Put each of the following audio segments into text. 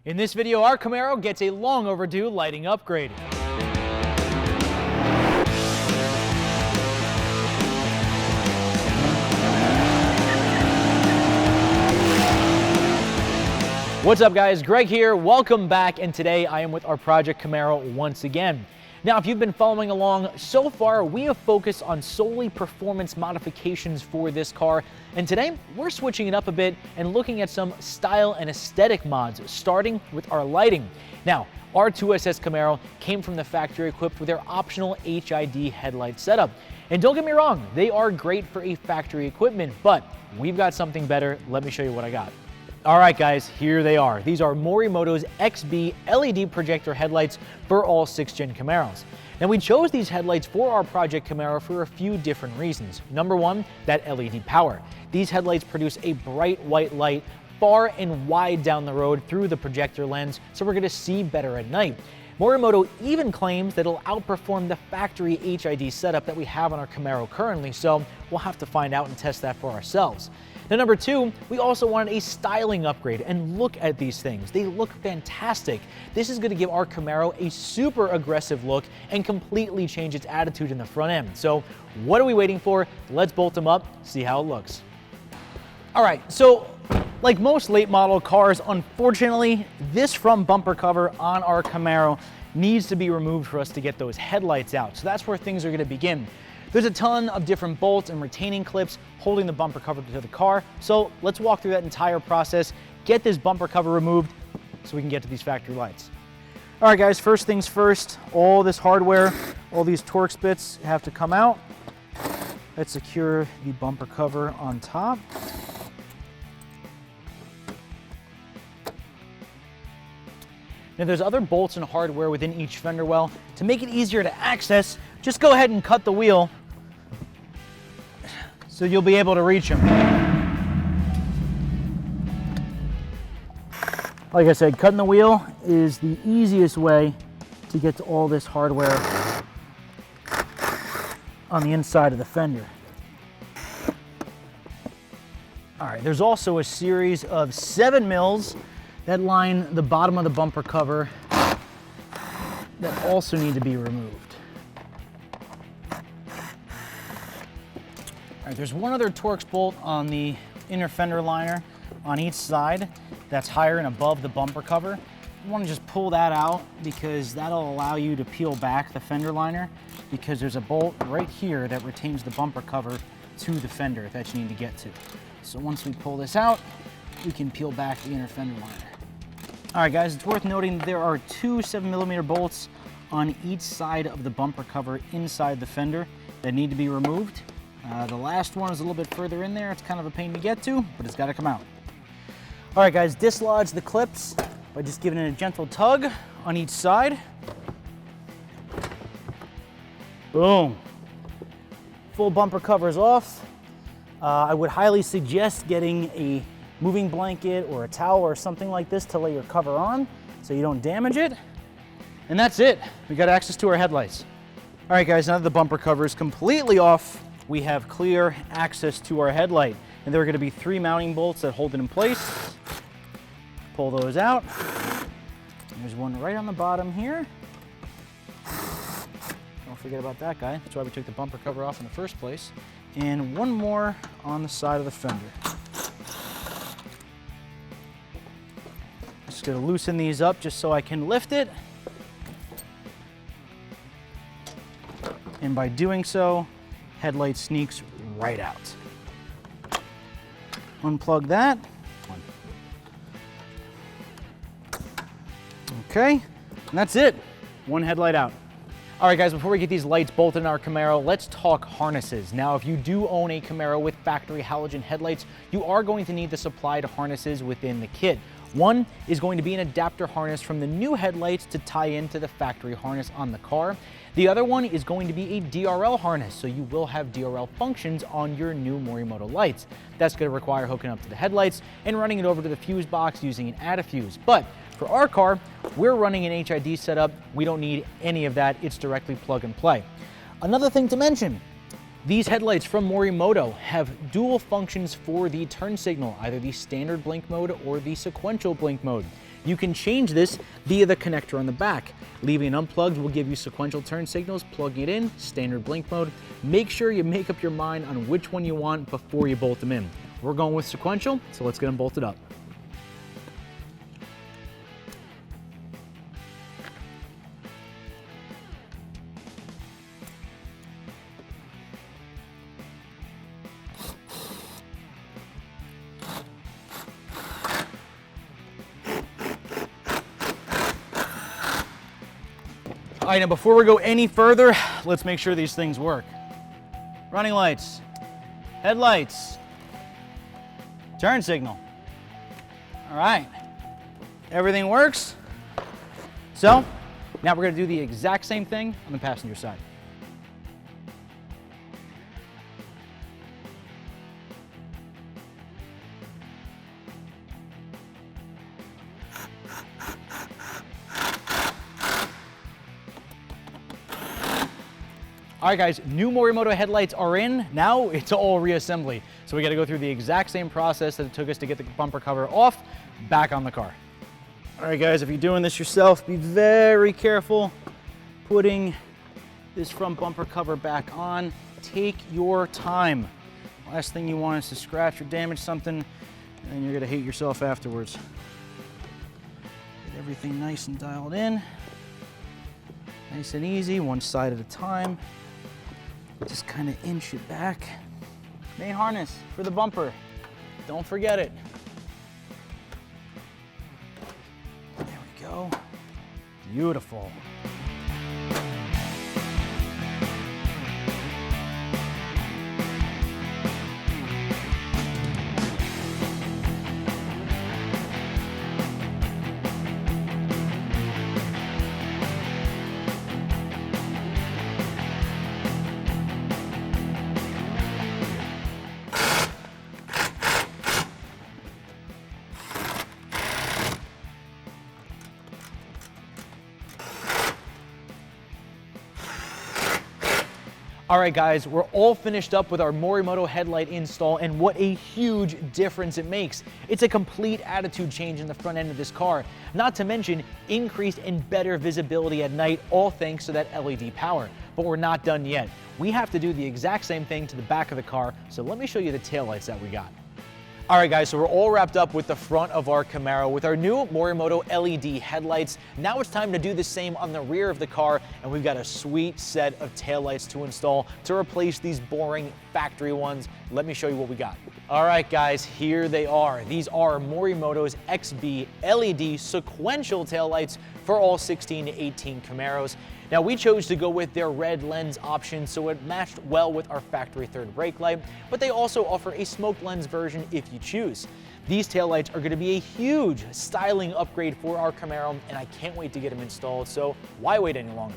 In this video, our Camaro gets a long overdue lighting upgrade. What's up guys, Greg here, welcome back, and today I am with our Project Camaro once again. Now, if you've been following along, so far we have focused on solely performance modifications for this car, and today we're switching it up a bit and looking at some style and aesthetic mods, starting with our lighting. Now, our 2SS Camaro came from the factory equipped with their optional HID headlight setup. And don't get me wrong, they are great for a factory equipment, but we've got something better. Let me show you what I got. All right guys, here they are. These are Morimoto's XB LED projector headlights for all 6th gen Camaros. Now, we chose these headlights for our Project Camaro for a few different reasons. Number one, that LED power. These headlights produce a bright white light far and wide down the road through the projector lens, so we're gonna see better at night. Morimoto even claims that it'll outperform the factory HID setup that we have on our Camaro currently, so we'll have to find out and test that for ourselves. Now, number two, we also wanted a styling upgrade, and look at these things. They look fantastic. This is gonna give our Camaro a super aggressive look and completely change its attitude in the front end. So what are we waiting for? Let's bolt them up, see how it looks. All right, so like most late model cars, unfortunately, this front bumper cover on our Camaro needs to be removed for us to get those headlights out. So that's where things are gonna begin. There's a ton of different bolts and retaining clips holding the bumper cover to the car. So let's walk through that entire process, get this bumper cover removed so we can get to these factory lights. All right guys, first things first, all this hardware, all these Torx bits have to come out. Let's secure the bumper cover on top. Now, there's other bolts and hardware within each fender well. To make it easier to access, just go ahead and cut the wheel so you'll be able to reach them. Like I said, cutting the wheel is the easiest way to get to all this hardware on the inside of the fender. All right, there's also a series of 7 mils that line the bottom of the bumper cover that also need to be removed. All right, there's one other Torx bolt on the inner fender liner on each side that's higher and above the bumper cover. You want to just pull that out because that'll allow you to peel back the fender liner, because there's a bolt right here that retains the bumper cover to the fender that you need to get to. So once we pull this out, we can peel back the inner fender liner. All right guys, it's worth noting that there are 2 7mm bolts on each side of the bumper cover inside the fender that need to be removed. The last one is a little bit further in there. It's kind of a pain to get to, but it's got to come out. All right guys, dislodge the clips by just giving it a gentle tug on each side. Boom. Full bumper cover is off. I would highly suggest getting a moving blanket or a towel or something like this to lay your cover on so you don't damage it. And that's it. We got access to our headlights. All right guys, now that the bumper cover is completely off, we have clear access to our headlight. And there are gonna be 3 mounting bolts that hold it in place. Pull those out. There's one right on the bottom here. Don't forget about that guy. That's why we took the bumper cover off in the first place. And one more on the side of the fender. Just gonna loosen these up just so I can lift it. And by doing so, headlight sneaks right out. Unplug that. Okay, and that's it. One headlight out. All right guys, before we get these lights bolted in our Camaro, let's talk harnesses. Now, if you do own a Camaro with factory halogen headlights, you are going to need the supplied harnesses within the kit. One is going to be an adapter harness from the new headlights to tie into the factory harness on the car. The other one is going to be a DRL harness, so you will have DRL functions on your new Morimoto lights. That's going to require hooking up to the headlights and running it over to the fuse box using an add-a-fuse. But for our car, we're running an HID setup. We don't need any of that. It's directly plug and play. Another thing to mention, these headlights from Morimoto have dual functions for the turn signal, either the standard blink mode or the sequential blink mode. You can change this via the connector on the back. Leaving it unplugged will give you sequential turn signals, plugging it in, standard blink mode. Make sure you make up your mind on which one you want before you bolt them in. We're going with sequential, so let's get them bolted up. All right, now before we go any further, let's make sure these things work. Running lights, headlights, turn signal. All right, everything works. So now we're gonna do the exact same thing on the passenger side. All right guys, new Morimoto headlights are in. Now it's all reassembly. So we gotta go through the exact same process that it took us to get the bumper cover off, back on the car. All right guys, if you're doing this yourself, be very careful putting this front bumper cover back on. Take your time. Last thing you want is to scratch or damage something, and then you're gonna hate yourself afterwards. Get everything nice and dialed in. Nice and easy, one side at a time. Just kind of inch it back. Main harness for the bumper. Don't forget it. There we go. Beautiful. All right guys, we're all finished up with our Morimoto headlight install, and what a huge difference it makes. It's a complete attitude change in the front end of this car, not to mention increased and better visibility at night, all thanks to that LED power. But we're not done yet. We have to do the exact same thing to the back of the car, so let me show you the taillights that we got. All right guys, so we're all wrapped up with the front of our Camaro with our new Morimoto LED headlights. Now it's time to do the same on the rear of the car, and we've got a sweet set of taillights to install to replace these boring factory ones. Let me show you what we got. All right guys, here they are. These are Morimoto's XB LED sequential taillights for all 16 to 18 Camaros. Now we chose to go with their red lens option, so it matched well with our factory third brake light, but they also offer a smoke lens version if you choose. These taillights are going to be a huge styling upgrade for our Camaro, and I can't wait to get them installed, so why wait any longer?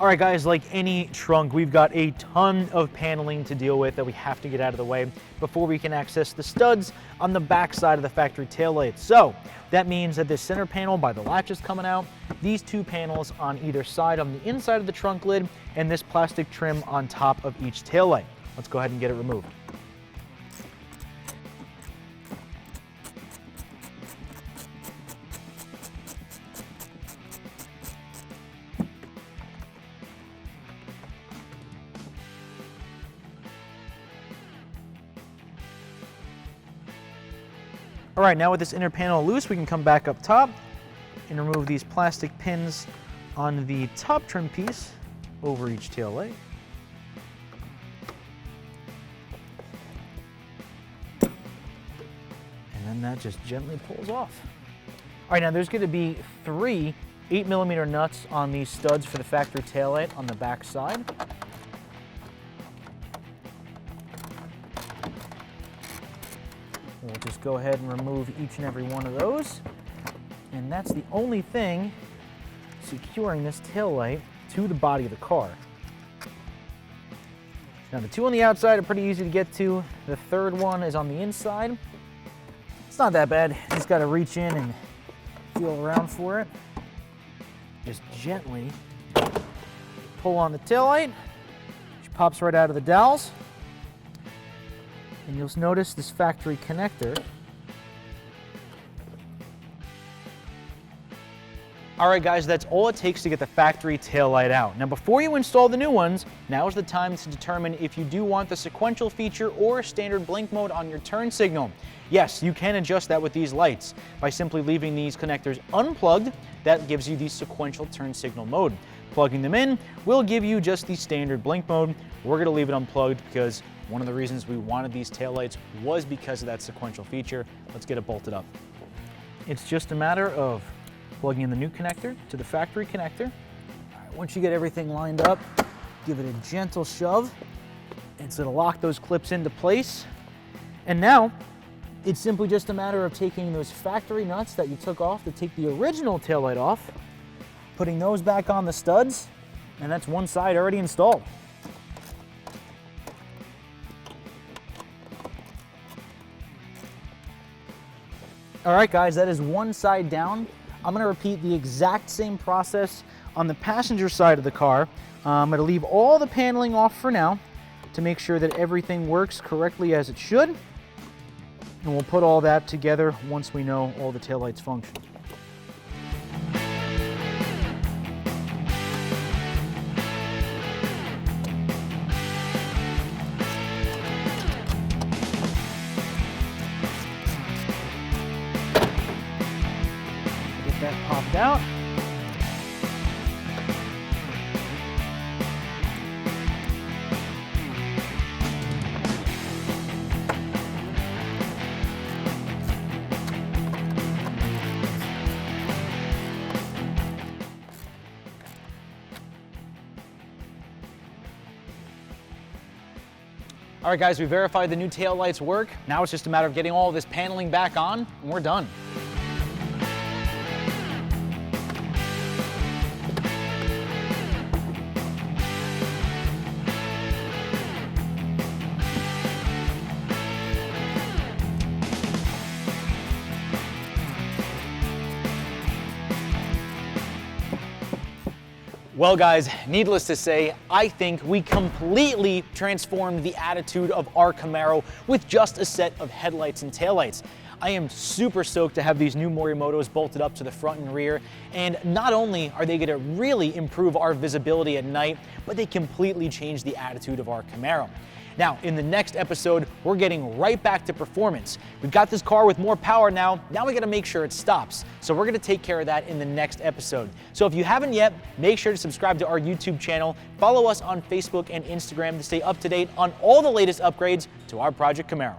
All right guys, like any trunk, we've got a ton of paneling to deal with that we have to get out of the way before we can access the studs on the back side of the factory taillights. So that means that this center panel by the latch is coming out, these two panels on either side on the inside of the trunk lid, and this plastic trim on top of each taillight. Let's go ahead and get it removed. All right, now with this inner panel loose, we can come back up top and remove these plastic pins on the top trim piece over each tail light. And then that just gently pulls off. All right, now there's going to be 3 8mm nuts on these studs for the factory taillight on the back side. We'll just go ahead and remove each and every one of those. And that's the only thing securing this taillight to the body of the car. Now the 2 on the outside are pretty easy to get to. The third one is on the inside. It's not that bad. You just got to reach in and feel around for it. Just gently pull on the taillight, which pops right out of the dowels. And you'll notice this factory connector All right, guys, that's all it takes to get the factory taillight out. Now, before you install the new ones, now is the time to determine if you do want the sequential feature or standard blink mode on your turn signal. Yes, you can adjust that with these lights by simply leaving these connectors unplugged. That gives you the sequential turn signal mode. Plugging them in will give you just the standard blink mode. We're going to leave it unplugged because one of the reasons we wanted these taillights was because of that sequential feature. Let's get it bolted up. It's just a matter of plugging in the new connector to the factory connector. All right, once you get everything lined up, give it a gentle shove. It's going to lock those clips into place. And now, it's simply just a matter of taking those factory nuts that you took off to take the original taillight off, putting those back on the studs, and that's one side already installed. All right, guys, that is one side down. I'm gonna repeat the exact same process on the passenger side of the car. I'm gonna leave all the paneling off for now to make sure that everything works correctly as it should. And we'll put all that together once we know all the taillights function. Get that popped out. All right, guys, we verified the new taillights work. Now it's just a matter of getting all of this paneling back on, and we're done. Well, guys, needless to say, I think we completely transformed the attitude of our Camaro with just a set of headlights and taillights. I am super stoked to have these new Morimotos bolted up to the front and rear, and not only are they going to really improve our visibility at night, but they completely change the attitude of our Camaro. Now, in the next episode, we're getting right back to performance. We've got this car with more power now. Now we got to make sure it stops. So we're going to take care of that in the next episode. So if you haven't yet, make sure to subscribe to our YouTube channel. Follow us on Facebook and Instagram to stay up to date on all the latest upgrades to our Project Camaro.